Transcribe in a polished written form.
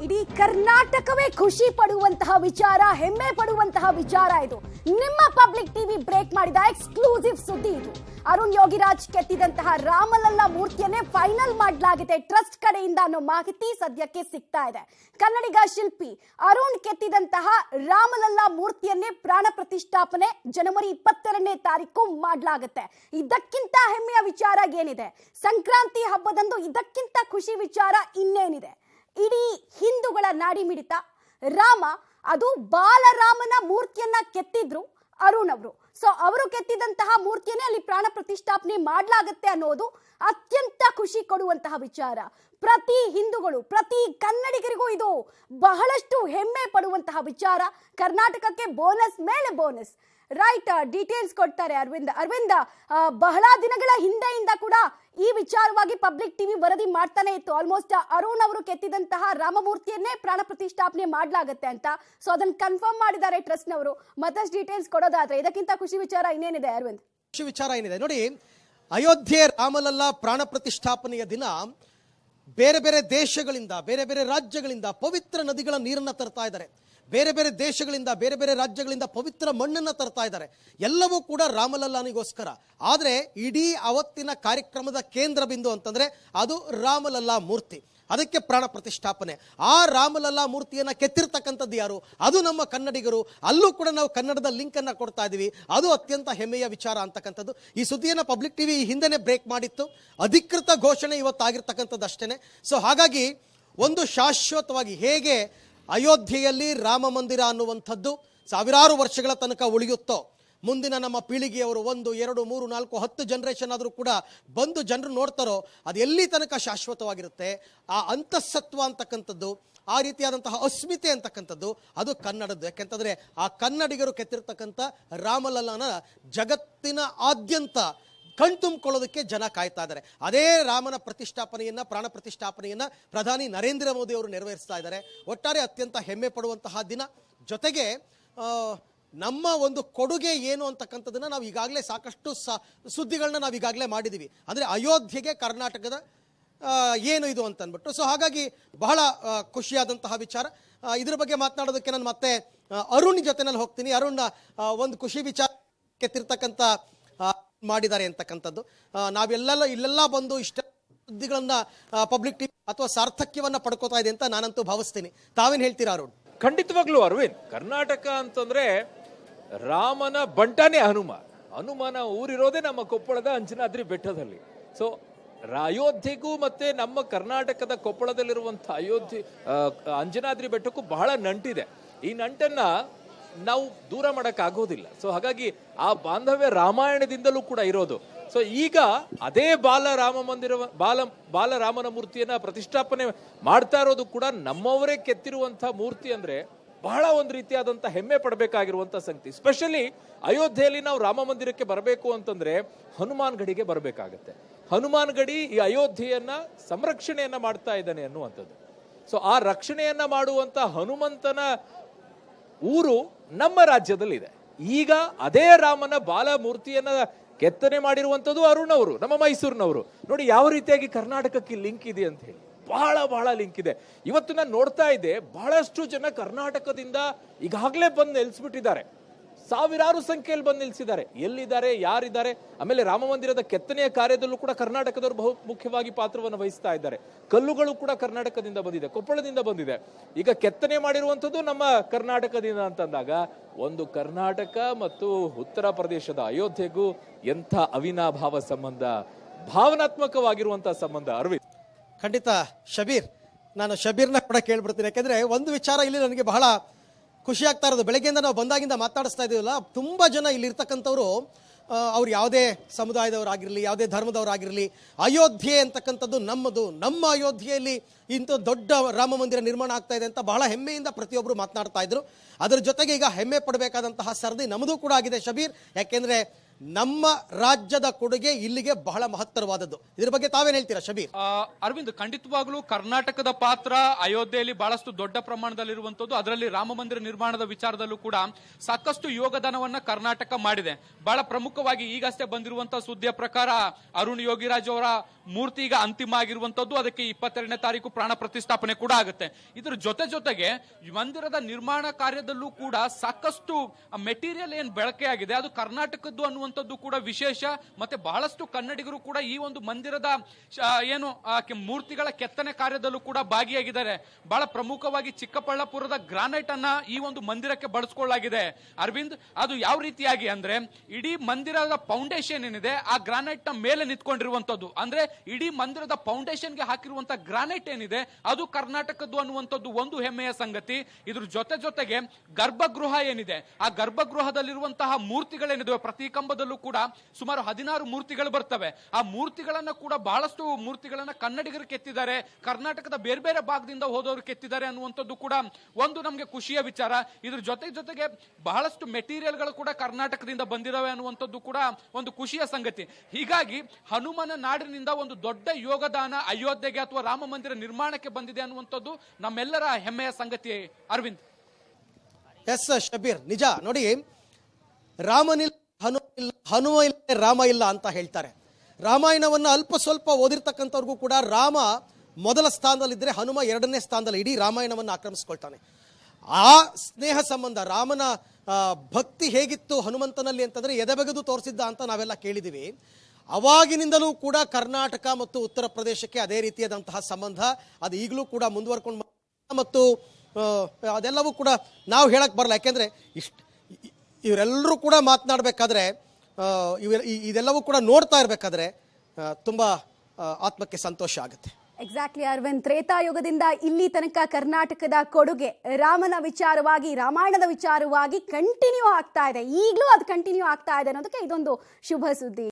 ಇಡೀ ಕರ್ನಾಟಕವೇ ಖುಷಿ ಪಡುವಂತಹ ವಿಚಾರ, ಹೆಮ್ಮೆ ಪಡುವಂತಹ ವಿಚಾರ ಇದು. ನಿಮ್ಮ ಪಬ್ಲಿಕ್ ಟಿವಿ ಬ್ರೇಕ್ ಮಾಡಿದ ಎಕ್ಸ್ಕ್ಲೂಸಿವ್ ಸುದ್ದಿ ಇದು. ಅರುಣ್ ಯೋಗಿರಾಜ್ ಕೆತ್ತಿದಂತಹ ರಾಮಲಲ್ಲಾ ಮೂರ್ತಿಯನ್ನೇ ಫೈನಲ್ ಮಾಡಲಾಗಿದೆ ಟ್ರಸ್ಟ್ ಕಡೆಯಿಂದ ಅನ್ನೋ ಮಾಹಿತಿ ಸದ್ಯಕ್ಕೆ ಸಿಗ್ತಾ ಇದೆ. ಕನ್ನಡಿಗ ಶಿಲ್ಪಿ ಅರುಣ್ ಕೆತ್ತಿದಂತಹ ರಾಮಲಲ್ಲಾ ಮೂರ್ತಿಯನ್ನೇ ಪ್ರಾಣ ಪ್ರತಿಷ್ಠಾಪನೆ ಜನವರಿ 22ನೇ ತಾರೀಕು ಮಾಡಲಾಗುತ್ತೆ. ಇದಕ್ಕಿಂತ ಹೆಮ್ಮೆಯ ವಿಚಾರ ಏನಿದೆ? ಸಂಕ್ರಾಂತಿ ಹಬ್ಬದಂದು ಇದಕ್ಕಿಂತ ಖುಷಿ ವಿಚಾರ ಇನ್ನೇನಿದೆ? ಇಡೀ ಹಿಂದೂಗಳ ನಾಡಿ ಮಿಡಿತ ರಾಮ, ಅದು ಬಾಲರಾಮನ ಮೂರ್ತಿಯನ್ನ ಕೆತ್ತಿದ್ರು ಅರುಣ್ ಅವರು. ಸೊ ಅವರು ಕೆತ್ತಿದಂತಹ ಮೂರ್ತಿಯನ್ನೇ ಅಲ್ಲಿ ಪ್ರಾಣ ಪ್ರತಿಷ್ಠಾಪನೆ ಮಾಡಲಾಗುತ್ತೆ ಅನ್ನೋದು ಅತ್ಯಂತ ಖುಷಿ ಕೊಡುವಂತಹ ವಿಚಾರ. ಪ್ರತಿ ಹಿಂದೂಗಳು, ಪ್ರತಿ ಕನ್ನಡಿಗರಿಗೂ ಇದು ಬಹಳಷ್ಟು ಹೆಮ್ಮೆ ಪಡುವಂತಹ ವಿಚಾರ. ಕರ್ನಾಟಕಕ್ಕೆ ಬೋನಸ್ ಮೇಲೆ ಬೋನಸ್. ರೈಟ್, ಡೀಟೇಲ್ಸ್ ಕೊಡ್ತಾರೆ ಅರವಿಂದ. ಬಹಳ ದಿನಗಳ ಹಿಂದೆಯಿಂದ ಕೂಡ ಈ ವಿಚಾರವಾಗಿ ಪಬ್ಲಿಕ್ ಟಿವಿ ವರದಿ ಮಾಡ್ತಾನೆ ಇತ್ತು. ಆಲ್ಮೋಸ್ಟ್ ಅರುಣ್ ಅವರು ಕೆತ್ತಿದಂತಹ ರಾಮಮೂರ್ತಿಯನ್ನೇ ಪ್ರಾಣ ಪ್ರತಿಷ್ಠಾಪನೆ ಮಾಡಲಾಗುತ್ತೆ ಅಂತ. ಸೊ ಅದನ್ನ ಕನ್ಫರ್ಮ್ ಮಾಡಿದ್ದಾರೆ ಟ್ರಸ್ಟ್ ನವರು. ಮತ್ತಷ್ಟು ಡೀಟೇಲ್ಸ್ ಕೊಡೋದಾದ್ರೆ ಇದಕ್ಕಿಂತ ಖುಷಿ ವಿಚಾರ ಇನ್ನೇನಿದೆ ಅರವಿಂದ್? ಖುಷಿ ವಿಚಾರ ಏನಿದೆ ನೋಡಿ, ಅಯೋಧ್ಯೆ ರಾಮಲಲ್ಲಾ ಪ್ರಾಣ ಪ್ರತಿಷ್ಠಾಪನೆಯ ದಿನ ಬೇರೆ ಬೇರೆ ದೇಶಗಳಿಂದ, ಬೇರೆ ಬೇರೆ ರಾಜ್ಯಗಳಿಂದ ಪವಿತ್ರ ನದಿಗಳ ನೀರನ್ನು ತರ್ತಾ ಇದ್ದಾರೆ. ಬೇರೆ ಬೇರೆ ದೇಶಗಳಿಂದ, ಬೇರೆ ಬೇರೆ ರಾಜ್ಯಗಳಿಂದ ಪವಿತ್ರ ಮಣ್ಣನ್ನು ತರ್ತಾ ಇದ್ದಾರೆ. ಎಲ್ಲವೂ ಕೂಡ ರಾಮಲಲ್ಲಾನಿಗೋಸ್ಕರ. ಆದರೆ ಇಡೀ ಅವತ್ತಿನ ಕಾರ್ಯಕ್ರಮದ ಕೇಂದ್ರ ಬಿಂದು ಅಂತಂದ್ರೆ ಅದು ರಾಮಲಲ್ಲಾ ಮೂರ್ತಿ. ಅದಕ್ಕೆ ಪ್ರಾಣ ಪ್ರತಿಷ್ಠಾಪನೆ. ಆ ರಾಮಲಲ್ಲಾ ಮೂರ್ತಿಯನ್ನು ಕೆತ್ತಿರ್ತಕ್ಕಂಥದ್ದು ಯಾರು? ಅದು ನಮ್ಮ ಕನ್ನಡಿಗರು. ಅಲ್ಲೂ ಕೂಡ ನಾವು ಕನ್ನಡದ ಲಿಂಕ್ ಅನ್ನು ಕೊಡ್ತಾ ಇದ್ದೀವಿ. ಅದು ಅತ್ಯಂತ ಹೆಮ್ಮೆಯ ವಿಚಾರ ಅಂತಕ್ಕಂಥದ್ದು. ಈ ಸುದ್ದಿಯನ್ನು ಪಬ್ಲಿಕ್ ಟಿವಿ ಹಿಂದೆನೇ ಬ್ರೇಕ್ ಮಾಡಿತ್ತು. ಅಧಿಕೃತ ಘೋಷಣೆ ಇವತ್ತಾಗಿರ್ತಕ್ಕಂಥದ್ದು ಅಷ್ಟೇ. ಸೊ ಹಾಗಾಗಿ ಒಂದು ಶಾಶ್ವತವಾಗಿ ಹೇಗೆ ಅಯೋಧ್ಯೆಯಲ್ಲಿ ರಾಮ ಮಂದಿರ ಅನ್ನುವಂಥದ್ದು ಸಾವಿರಾರು ವರ್ಷಗಳ ತನಕ ಉಳಿಯುತ್ತೋ, ಮುಂದಿನ ನಮ್ಮ ಪೀಳಿಗೆಯವರು 1, 2, 3, 4, 10 ಜನರೇಷನ್ ಆದರೂ ಕೂಡ ಬಂದು ಜನರು ನೋಡ್ತಾರೋ ಅದು ಎಲ್ಲಿ ತನಕ ಶಾಶ್ವತವಾಗಿರುತ್ತೆ. ಆ ಅಂತಃಸತ್ವ ಅಂತಕ್ಕಂಥದ್ದು, ಆ ರೀತಿಯಾದಂತಹ ಅಸ್ಮಿತೆ ಅಂತಕ್ಕಂಥದ್ದು ಅದು ಕನ್ನಡದ್ದು. ಯಾಕೆಂತಂದರೆ ಆ ಕನ್ನಡಿಗರು ಕೆತ್ತಿರ್ತಕ್ಕಂಥ ರಾಮಲಲ್ಲಾನ ಜಗತ್ತಿನ ಆದ್ಯಂತ ಕಣ್ತುಂಬಿಕೊಳ್ಳೋದಕ್ಕೆ ಜನ ಕಾಯ್ತಾ ಇದ್ದಾರೆ. ಅದೇ ರಾಮನ ಪ್ರತಿಷ್ಠಾಪನೆಯನ್ನು, ಪ್ರಾಣ ಪ್ರತಿಷ್ಠಾಪನೆಯನ್ನು ಪ್ರಧಾನಿ ನರೇಂದ್ರ ಮೋದಿ ಅವರು ನೆರವೇರಿಸ್ತಾ ಇದ್ದಾರೆ. ಒಟ್ಟಾರೆ ಅತ್ಯಂತ ಹೆಮ್ಮೆ ಪಡುವಂತಹ ದಿನ. ಜೊತೆಗೆ ನಮ್ಮ ಒಂದು ಕೊಡುಗೆ ಏನು ಅಂತಕ್ಕಂಥದ್ದನ್ನು ನಾವು ಈಗಾಗಲೇ ಸಾಕಷ್ಟು ಸುದ್ದಿಗಳನ್ನ ನಾವು ಈಗಾಗಲೇ ಮಾಡಿದ್ದೀವಿ. ಅಂದರೆ ಅಯೋಧ್ಯೆಗೆ ಕರ್ನಾಟಕದ ಏನು ಇದು ಅಂತ ಅಂದ್ಬಿಟ್ಟು. ಸೊ ಹಾಗಾಗಿ ಬಹಳ ಖುಷಿಯಾದಂತಹ ವಿಚಾರ. ಇದ್ರ ಬಗ್ಗೆ ಮಾತನಾಡೋದಕ್ಕೆ ನಾನು ಮತ್ತೆ ಅರುಣ್ ಜೊತೆನಲ್ಲಿ ಹೋಗ್ತೀನಿ. ಅರುಣ್, ಒಂದು ಖುಷಿ ವಿಚಾರ ಕೆತ್ತಿರ್ತಕ್ಕಂಥ ಮಾಡಿದ್ದಾರೆ ಅಂತಕ್ಕಂಥದ್ದು. ಇಲ್ಲೆಲ್ಲ ಬಂದು ಇಷ್ಟ ಸುದ್ದಿಗಳನ್ನ ಪಬ್ಲಿಕ್ ಟಿವಿ ಅಥವಾ ಸಾರ್ಥಕ್ಯವನ್ನ ಪಡ್ಕೋತಾ ಇದೆ ಅಂತ ನಾನಂತೂ ಭಾವಿಸ್ತೀನಿ. ತಾವೇನು ಹೇಳ್ತೀರಾ ಅರುಣ್? ಖಂಡಿತವಾಗ್ಲೂ ಅರವಿಂದ್, ಕರ್ನಾಟಕ ಅಂತಂದ್ರೆ ರಾಮನ ಬಂಟನೇ ಹನುಮನ ಊರಿರೋದೇ ನಮ್ಮ ಕೊಪ್ಪಳದ ಅಂಜನಾದ್ರಿ ಬೆಟ್ಟದಲ್ಲಿ. ಸೊ ಅಯೋಧ್ಯೆಗೂ ಮತ್ತೆ ನಮ್ಮ ಕರ್ನಾಟಕದ ಕೊಪ್ಪಳದಲ್ಲಿರುವಂತಹ ಅಂಜನಾದ್ರಿ ಬೆಟ್ಟಕ್ಕೂ ಬಹಳ ನಂಟಿದೆ. ಈ ನಂಟನ್ನ ನಾವು ದೂರ ಮಾಡಕ್ ಆಗೋದಿಲ್ಲ. ಸೊ ಹಾಗಾಗಿ ಆ ಬಾಂಧವ್ಯ ರಾಮಾಯಣದಿಂದಲೂ ಕೂಡ ಇರೋದು. ಸೊ ಈಗ ಅದೇ ಬಾಲರಾಮನ ಮೂರ್ತಿಯನ್ನ ಪ್ರತಿಷ್ಠಾಪನೆ ಮಾಡ್ತಾ ಇರೋದು ಕೂಡ ನಮ್ಮವರೇ ಕೆತ್ತಿರುವಂತಹ ಮೂರ್ತಿ. ಅಂದ್ರೆ ಬಹಳ ಒಂದು ರೀತಿಯಾದಂತಹ ಹೆಮ್ಮೆ ಪಡಬೇಕಾಗಿರುವಂತಹ ಸಂಗತಿ. ಸ್ಪೆಷಲಿ ಅಯೋಧ್ಯೆಯಲ್ಲಿ ನಾವು ರಾಮ ಮಂದಿರಕ್ಕೆ ಬರಬೇಕು ಅಂತಂದ್ರೆ ಹನುಮಾನ್ ಗಡಿಗೆ ಬರಬೇಕಾಗತ್ತೆ. ಹನುಮಾನ್ ಗಡಿ ಈ ಅಯೋಧ್ಯೆಯನ್ನ ಸಂರಕ್ಷಣೆಯನ್ನ ಮಾಡ್ತಾ ಇದ್ದಾನೆ ಅನ್ನುವಂಥದ್ದು. ಸೊ ಆ ರಕ್ಷಣೆಯನ್ನ ಮಾಡುವಂತ ಹನುಮಂತನ ಊರು ನಮ್ಮ ರಾಜ್ಯದಲ್ಲಿ ಇದೆ. ಈಗ ಅದೇ ರಾಮನ ಬಾಲಮೂರ್ತಿಯನ್ನ ಕೆತ್ತನೆ ಮಾಡಿರುವಂಥದ್ದು ಅರುಣ್ ಅವರು, ನಮ್ಮ ಮೈಸೂರಿನವರು. ನೋಡಿ ಯಾವ ರೀತಿಯಾಗಿ ಕರ್ನಾಟಕಕ್ಕೆ ಲಿಂಕ್ ಇದೆ ಅಂತ ಹೇಳಿ. ಬಹಳ ಲಿಂಕ್ ಇದೆ. ಇವತ್ತು ನಾನು ನೋಡ್ತಾ ಇದ್ದೆ, ಬಹಳಷ್ಟು ಜನ ಕರ್ನಾಟಕದಿಂದ ಈಗಾಗಲೇ ಬಂದು ನೆಲೆಸ್ಬಿಟ್ಟಿದ್ದಾರೆ. ಸಾವಿರಾರು ಸಂಖ್ಯೆಯಲ್ಲಿ ಬಂದು ನಿಲ್ಲಿಸಿದ್ದಾರೆ. ಎಲ್ಲಿದ್ದಾರೆ, ಯಾರಿದ್ದಾರೆ? ಆಮೇಲೆ ರಾಮ ಮಂದಿರದ ಕೆತ್ತನೆಯ ಕಾರ್ಯದಲ್ಲೂ ಕೂಡ ಕರ್ನಾಟಕದವರು ಬಹು ಮುಖ್ಯವಾಗಿ ಪಾತ್ರವನ್ನು ವಹಿಸ್ತಾ ಇದ್ದಾರೆ. ಕಲ್ಲುಗಳು ಕೂಡ ಕರ್ನಾಟಕದಿಂದ ಬಂದಿದೆ, ಕೊಪ್ಪಳದಿಂದ ಬಂದಿದೆ. ಈಗ ಕೆತ್ತನೆ ಮಾಡಿರುವಂಥದ್ದು ನಮ್ಮ ಕರ್ನಾಟಕದಿಂದ ಅಂತಂದಾಗ ಒಂದು ಕರ್ನಾಟಕ ಮತ್ತು ಉತ್ತರ ಪ್ರದೇಶದ ಅಯೋಧ್ಯೆಗೂ ಎಂಥ ಅವಿನಾಭಾವ ಸಂಬಂಧ, ಭಾವನಾತ್ಮಕವಾಗಿರುವಂತಹ ಸಂಬಂಧ. ಅರವಿಂದ್, ಖಂಡಿತ ಶಬೀರ್, ನಾನು ಶಬೀರ್ನ ಕೂಡ ಕೇಳ್ಬಿಡ್ತೀನಿ. ಯಾಕೆಂದ್ರೆ ಒಂದು ವಿಚಾರ ಇಲ್ಲಿ ನನಗೆ ಬಹಳ ಖುಷಿ ಆಗ್ತಾ ಇರೋದು. ಬೆಳಗ್ಗೆಯಿಂದ ನಾವು ಬಂದಾಗಿಂದ ಮಾತಾಡಿಸ್ತಾ ಇದ್ದೀವಲ್ಲ, ತುಂಬ ಜನ ಇಲ್ಲಿ ಇರ್ತಕ್ಕಂಥವ್ರು ಅವ್ರು ಯಾವುದೇ ಸಮುದಾಯದವರಾಗಿರಲಿ, ಯಾವುದೇ ಧರ್ಮದವರಾಗಿರಲಿ, ಅಯೋಧ್ಯೆ ಅಂತಕ್ಕಂಥದ್ದು ನಮ್ಮದು, ನಮ್ಮ ಅಯೋಧ್ಯೆಯಲ್ಲಿ ಇಂಥ ದೊಡ್ಡ ರಾಮ ಮಂದಿರ ನಿರ್ಮಾಣ ಆಗ್ತಾ ಇದೆ ಅಂತ ಬಹಳ ಹೆಮ್ಮೆಯಿಂದ ಪ್ರತಿಯೊಬ್ಬರು ಮಾತನಾಡ್ತಾ ಇದ್ರು. ಅದರ ಜೊತೆಗೆ ಈಗ ಹೆಮ್ಮೆ ಪಡಬೇಕಾದಂತಹ ಸರದಿ ನಮ್ಮದು ಕೂಡ ಆಗಿದೆ ಶಬೀರ್. ಯಾಕೆಂದ್ರೆ ನಮ್ಮ ರಾಜ್ಯದ ಕೊಡುಗೆ ಇಲ್ಲಿಗೆ ಬಹಳ ಮಹತ್ತರವಾದದ್ದು. ಇದ್ರ ಬಗ್ಗೆ ತಾವೇನ್ ಹೇಳ್ತೀರಾ ಶಬೀರ್? ಅರವಿಂದ್, ಖಂಡಿತವಾಗ್ಲೂ ಕರ್ನಾಟಕದ ಪಾತ್ರ ಅಯೋಧ್ಯೆಯಲ್ಲಿ ಬಹಳಷ್ಟು ದೊಡ್ಡ ಪ್ರಮಾಣದಲ್ಲಿರುವಂತದ್ದು. ಅದರಲ್ಲಿ ರಾಮ ಮಂದಿರ ನಿರ್ಮಾಣದ ವಿಚಾರದಲ್ಲೂ ಕೂಡ ಸಾಕಷ್ಟು ಯೋಗದಾನವನ್ನ ಕರ್ನಾಟಕ ಮಾಡಿದೆ. ಬಹಳ ಪ್ರಮುಖವಾಗಿ ಈಗಷ್ಟೇ ಬಂದಿರುವಂತಹ ಸುದ್ದಿಯ ಪ್ರಕಾರ ಅರುಣ್ ಯೋಗಿರಾಜ್ ಅವರ ಮೂರ್ತಿ ಈಗ ಅಂತಿಮ ಆಗಿರುವಂತದ್ದು. ಅದಕ್ಕೆ 22ನೇ ತಾರೀಕು ಪ್ರಾಣ ಪ್ರತಿಷ್ಠಾಪನೆ ಕೂಡ ಆಗುತ್ತೆ. ಇದ್ರ ಜೊತೆಗೆ ಮಂದಿರದ ನಿರ್ಮಾಣ ಕಾರ್ಯದಲ್ಲೂ ಕೂಡ ಸಾಕಷ್ಟು ಮೆಟೀರಿಯಲ್ ಏನ್ ಬಳಕೆ ಆಗಿದೆ ಅದು ಕರ್ನಾಟಕದ್ದು ಅನ್ನುವಂಥದ್ದು ಕೂಡ ವಿಶೇಷ. ಮತ್ತೆ ಬಹಳಷ್ಟು ಕನ್ನಡಿಗರು ಕೂಡ ಈ ಒಂದು ಮಂದಿರದ ಏನು ಮೂರ್ತಿಗಳ ಕೆತ್ತನೆ ಕಾರ್ಯದಲ್ಲೂ ಕೂಡ ಭಾಗಿಯಾಗಿದ್ದಾರೆ. ಬಹಳ ಪ್ರಮುಖವಾಗಿ ಚಿಕ್ಕಬಳ್ಳಾಪುರದ ಗ್ರಾನೈಟ್ ಅನ್ನ ಈ ಒಂದು ಮಂದಿರಕ್ಕೆ ಬಳಸ್ಕೊಳ್ಳಲಾಗಿದೆ. ಅರವಿಂದ್, ಅದು ಯಾವ ರೀತಿಯಾಗಿ ಅಂದ್ರೆ ಇಡೀ ಮಂದಿರದ ಫೌಂಡೇಶನ್ ಏನಿದೆ ಆ ಗ್ರಾನೈಟ್ ನ ಮೇಲೆ ನಿಂತ್ಕೊಂಡಿರುವಂತದ್ದು. ಅಂದ್ರೆ ಇಡೀ ಮಂದಿರದ ಫೌಂಡೇಶನ್ ಗೆ ಹಾಕಿರುವಂತಹ ಗ್ರಾನೈಟ್ ಏನಿದೆ ಅದು ಕರ್ನಾಟಕದ್ದು ಅನ್ನುವಂಥದ್ದು ಒಂದು ಹೆಮ್ಮೆಯ ಸಂಗತಿ. ಇದ್ರ ಜೊತೆಗೆ ಗರ್ಭಗೃಹ ಏನಿದೆ ಆ ಗರ್ಭಗೃಹದಲ್ಲಿರುವಂತಹ ಮೂರ್ತಿಗಳೇನಿದೆ ಪ್ರತಿ ಕಂಬದಲ್ಲೂ ಕೂಡ ಸುಮಾರು 16 ಮೂರ್ತಿಗಳು ಬರ್ತವೆ. ಆ ಮೂರ್ತಿಗಳನ್ನ ಕೂಡ ಬಹಳಷ್ಟು ಮೂರ್ತಿಗಳನ್ನ ಕನ್ನಡಿಗರು ಕೆತ್ತಿದ್ದಾರೆ, ಕರ್ನಾಟಕದ ಬೇರೆ ಬೇರೆ ಭಾಗದಿಂದ ಹೋದವರು ಕೆತ್ತಿದ್ದಾರೆ ಅನ್ನುವಂಥದ್ದು ಕೂಡ ಒಂದು ನಮಗೆ ಖುಷಿಯ ವಿಚಾರ. ಇದ್ರ ಜೊತೆಗೆ ಬಹಳಷ್ಟು ಮೆಟೀರಿಯಲ್ ಗಳು ಕೂಡ ಕರ್ನಾಟಕದಿಂದ ಬಂದಿದ್ದಾವೆ ಅನ್ನುವಂಥದ್ದು ಕೂಡ ಒಂದು ಖುಷಿಯ ಸಂಗತಿ. ಹೀಗಾಗಿ ಹನುಮನ ನಾಡಿನಿಂದ ಒಂದು ದೊಡ್ಡ ಯೋಗದಾನ ಅಯೋಧ್ಯೆಗೆ ಅಥವಾ ರಾಮ ಮಂದಿರ ನಿರ್ಮಾಣಕ್ಕೆ ಬಂದಿದೆ ಅನ್ನುವಂಥದ್ದು ನಮ್ಮೆಲ್ಲರ ಹೆಮ್ಮೆಯ ಸಂಗತಿ. ಅರವಿಂದ್. ಎಸ್ ಶಬೀರ್, ನಿಜ ನೋಡಿ, ರಾಮನಿಲ್ಲ ಹನುಮ ಇಲ್ಲ ರಾಮ ಇಲ್ಲ ಅಂತ ಹೇಳ್ತಾರೆ. ರಾಮಾಯಣವನ್ನ ಅಲ್ಪ ಸ್ವಲ್ಪ ಓದಿರ್ತಕ್ಕಂಥವ್ರಿಗೂ ಕೂಡ ರಾಮ ಮೊದಲ ಸ್ಥಾನದಲ್ಲಿದ್ದರೆ ಹನುಮ 2ನೇ ಸ್ಥಾನದಲ್ಲಿ ಇಡೀ ರಾಮಾಯಣವನ್ನು ಆಕ್ರಮಿಸ್ಕೊಳ್ತಾನೆ. ಆ ಸ್ನೇಹ ಸಂಬಂಧ, ರಾಮನ ಭಕ್ತಿ ಹೇಗಿತ್ತು ಹನುಮಂತನಲ್ಲಿ ಅಂತಂದ್ರೆ ಎದೆಬೆಗೆದು ತೋರಿಸಿದ್ದ ಅಂತ ನಾವೆಲ್ಲ ಕೇಳಿದ್ದೀವಿ. ಅವಾಗಿನಿಂದಲೂ ಕೂಡ ಕರ್ನಾಟಕ ಮತ್ತು ಉತ್ತರ ಪ್ರದೇಶಕ್ಕೆ ಅದೇ ರೀತಿಯಾದಂತಹ ಸಂಬಂಧ ಅದು ಈಗಲೂ ಕೂಡ ಮುಂದುವರ್ಕೊಂಡು ಮತ್ತು ಅದೆಲ್ಲವೂ ಕೂಡ ನಾವು ಹೇಳಕ್ ಬರಲ್ಲ. ಯಾಕೆಂದ್ರೆ ಇವರೆಲ್ಲರೂ ಕೂಡ ಮಾತನಾಡಬೇಕಾದ್ರೆ ಇದೆಲ್ಲವೂ ಕೂಡ ನೋಡ್ತಾ ಇರಬೇಕಾದ್ರೆ ತುಂಬಾ ಆತ್ಮಕ್ಕೆ ಸಂತೋಷ ಆಗುತ್ತೆ. ಎಕ್ಸಾಕ್ಟ್ಲಿ ಅರವಿಂದ್, ತ್ರೇತಾಯುಗದಿಂದ ಇಲ್ಲಿ ತನಕ ಕರ್ನಾಟಕದ ಕೊಡುಗೆ ರಾಮನ ವಿಚಾರವಾಗಿ, ರಾಮಾಯಣದ ವಿಚಾರವಾಗಿ ಕಂಟಿನ್ಯೂ ಆಗ್ತಾ ಇದೆ. ಈಗಲೂ ಅದು ಕಂಟಿನ್ಯೂ ಆಗ್ತಾ ಇದೆ ಅನ್ನೋದಕ್ಕೆ ಇದೊಂದು ಶುಭ ಸುದ್ದಿ.